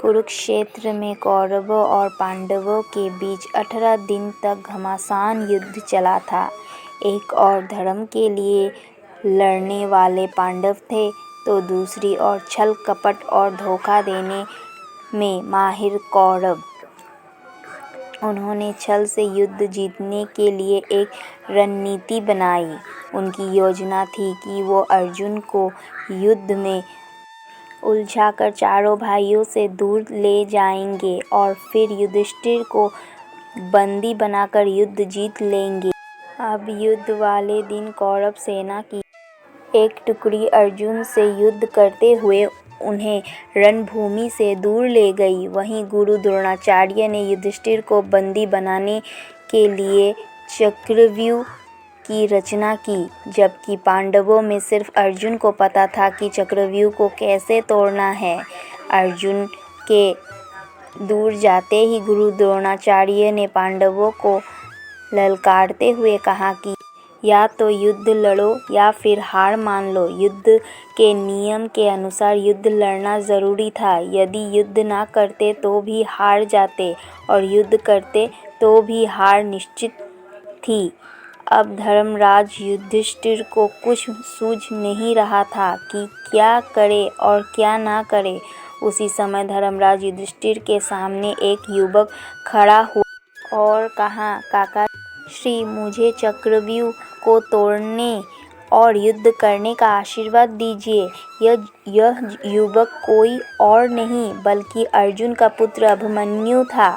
कुरुक्षेत्र में कौरवों और पांडवों के बीच 18 दिन तक घमासान युद्ध चला था। एक ओर धर्म के लिए लड़ने वाले पांडव थे तो दूसरी ओर छल कपट और धोखा देने में माहिर कौरव। उन्होंने छल से युद्ध जीतने के लिए एक रणनीति बनाई। उनकी योजना थी कि वो अर्जुन को युद्ध में उलझाकर चारों भाइयों से दूर ले जाएंगे और फिर युधिष्ठिर को बंदी बनाकर युद्ध जीत लेंगे। अब युद्ध वाले दिन कौरव सेना की एक टुकड़ी अर्जुन से युद्ध करते हुए उन्हें रणभूमि से दूर ले गई। वहीं गुरु द्रोणाचार्य ने युधिष्ठिर को बंदी बनाने के लिए चक्रव्यूह की रचना की, जबकि पांडवों में सिर्फ अर्जुन को पता था कि चक्रव्यूह को कैसे तोड़ना है। अर्जुन के दूर जाते ही गुरु द्रोणाचार्य ने पांडवों को ललकारते हुए कहा कि या तो युद्ध लड़ो या फिर हार मान लो। युद्ध के नियम के अनुसार युद्ध लड़ना ज़रूरी था। यदि युद्ध ना करते तो भी हार जाते और युद्ध करते तो भी हार निश्चित थी। अब धर्मराज युधिष्ठिर को कुछ सूझ नहीं रहा था कि क्या करे और क्या ना करे। उसी समय धर्मराज युधिष्ठिर के सामने एक युवक खड़ा हुआ और कहा, काका श्री, मुझे चक्रव्यूह को तोड़ने और युद्ध करने का आशीर्वाद दीजिए। यह युवक कोई और नहीं बल्कि अर्जुन का पुत्र अभिमन्यु था।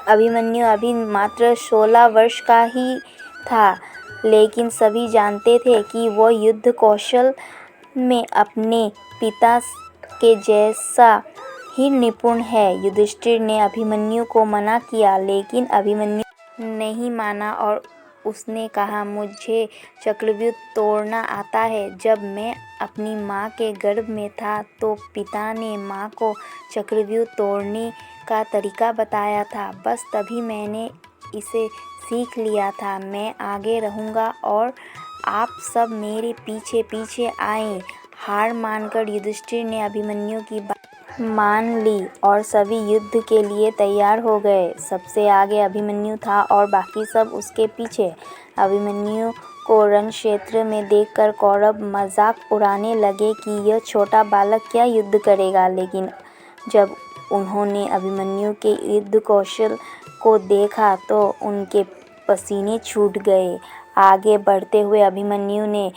अभिमन्यु अभी मात्र 16 वर्ष का ही था, लेकिन सभी जानते थे कि वो युद्ध कौशल में अपने पिता के जैसा ही निपुण है। युधिष्ठिर ने अभिमन्यु को मना किया, लेकिन अभिमन्यु नहीं माना और उसने कहा, मुझे चक्रव्यूह तोड़ना आता है। जब मैं अपनी माँ के गर्भ में था तो पिता ने माँ को चक्रव्यूह तोड़ने का तरीका बताया था। बस तभी मैंने इसे सीख लिया था। मैं आगे रहूँगा और आप सब मेरे पीछे पीछे आएं। हार मानकर युधिष्ठिर ने अभिमन्यु की बात मान ली और सभी युद्ध के लिए तैयार हो गए। सबसे आगे अभिमन्यु था और बाकी सब उसके पीछे। अभिमन्यु को रण क्षेत्र में देखकर कौरव मजाक उड़ाने लगे कि यह छोटा बालक क्या युद्ध करेगा, लेकिन जब उन्होंने अभिमन्यु के युद्ध कौशल को देखा तो उनके पसीने छूट गए। आगे बढ़ते हुए अभिमन्यु ने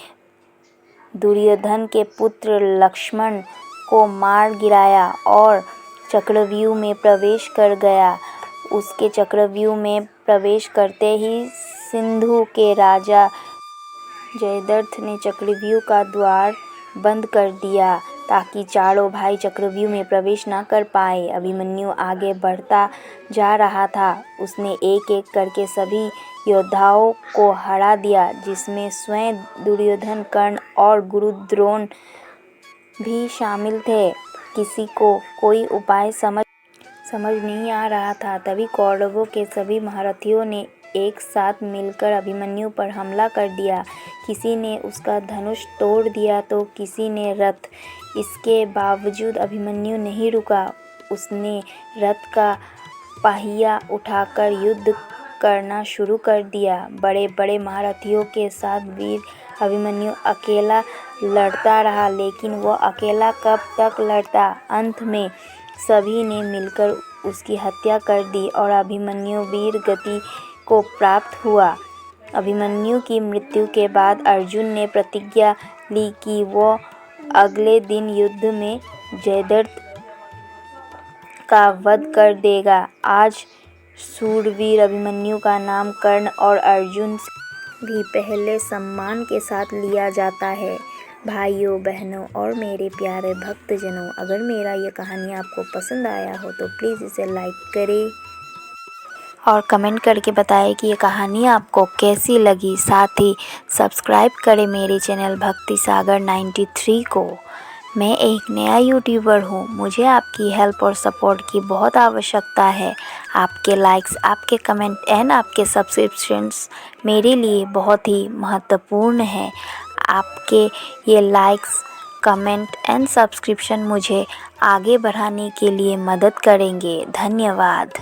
दुर्योधन के पुत्र लक्ष्मण को मार गिराया और चक्रव्यूह में प्रवेश कर गया। उसके चक्रव्यूह में प्रवेश करते ही सिंधु के राजा जयद्रथ ने चक्रव्यूह का द्वार बंद कर दिया ताकि चारों भाई चक्रव्यूह में प्रवेश न कर पाए। अभिमन्यु आगे बढ़ता जा रहा था। उसने एक एक करके सभी योद्धाओं को हरा दिया, जिसमें स्वयं दुर्योधन, कर्ण और गुरु द्रोण भी शामिल थे। किसी को कोई उपाय समझ नहीं आ रहा था। तभी कौरवों के सभी महारथियों ने एक साथ मिलकर अभिमन्यु पर हमला कर दिया। किसी ने उसका धनुष तोड़ दिया तो किसी ने रथ। इसके बावजूद अभिमन्यु नहीं रुका। उसने रथ का पहिया उठाकर युद्ध करना शुरू कर दिया। बड़े बड़े महारथियों के साथ वीर अभिमन्यु अकेला लड़ता रहा, लेकिन वो अकेला कब तक लड़ता। अंत में सभी ने मिलकर उसकी हत्या कर दी और अभिमन्यु वीर गति को प्राप्त हुआ। अभिमन्यु की मृत्यु के बाद अर्जुन ने प्रतिज्ञा ली कि वो अगले दिन युद्ध में जयद्रथ का वध कर देगा। आज शूरवीर अभिमन्यु का नाम कर्ण और अर्जुन से भी पहले सम्मान के साथ लिया जाता है। भाइयों, बहनों और मेरे प्यारे भक्तजनों, अगर मेरा ये कहानी आपको पसंद आया हो तो प्लीज़ इसे लाइक करें और कमेंट करके बताएं कि ये कहानी आपको कैसी लगी। साथ ही सब्सक्राइब करें मेरे चैनल भक्ति सागर 93 को। मैं एक नया यूट्यूबर हूँ। मुझे आपकी हेल्प और सपोर्ट की बहुत आवश्यकता है। आपके लाइक्स, आपके कमेंट एंड आपके सब्सक्रिप्शंस मेरे लिए बहुत ही महत्वपूर्ण है। आपके ये लाइक्स कमेंट एंड सब्सक्रिप्शन मुझे आगे बढ़ाने के लिए मदद करेंगे। धन्यवाद।